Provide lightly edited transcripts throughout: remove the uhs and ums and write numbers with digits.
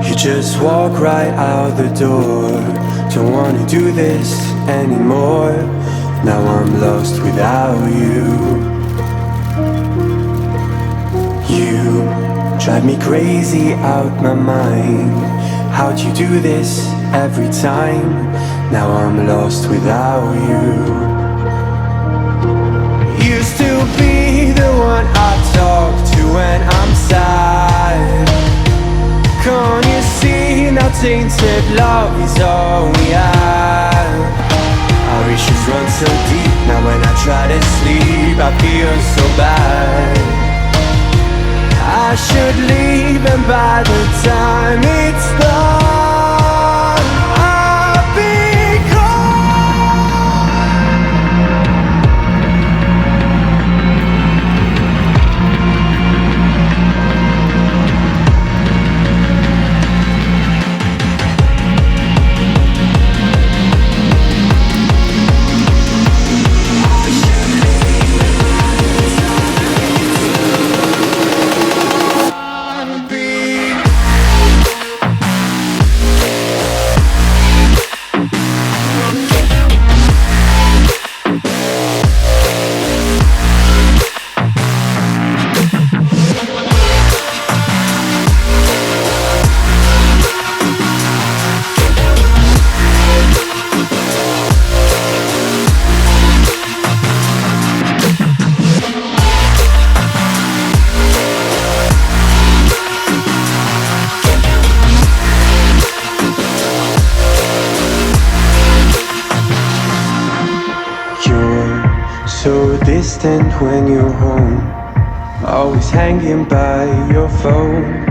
You just walk right out the door. Don't wanna do this anymore. Now I'm lost without you. You drive me crazy out my mind. How'd you do this every time? Now I'm lost without you. Used to be the one I talk to when I'm sad. Can't you see now tainted love is all we have? Our issues run so deep, now when I try to sleep I feel so bad. I should leave and by the time it's done I'll be gone. So distant when you're home, always hanging by your phone.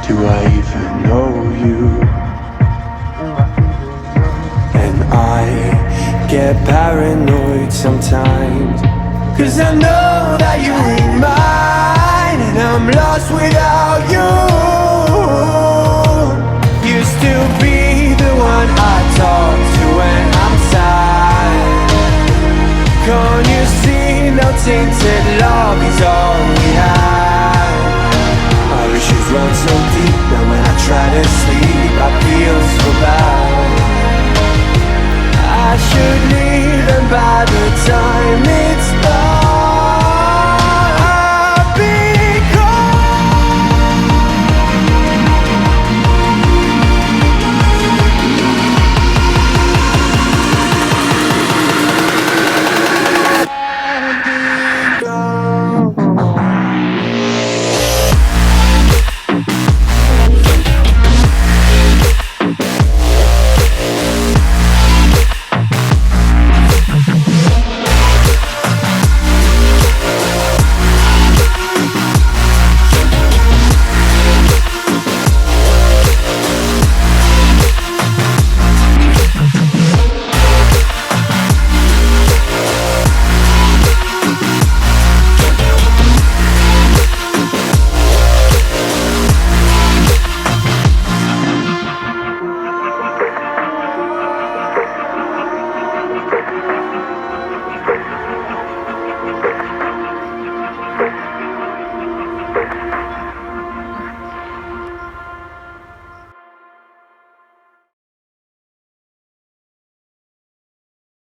Do I even know you? And I get paranoid sometimes, 'cause I know that you ain't mine, and I'm lost without you. Used to be the one I talk to when I'm sad. Can't you see now tainted love is all we have? Our issues run so deep, now when I try to sleep I feel so bad. I should leave and by the time it's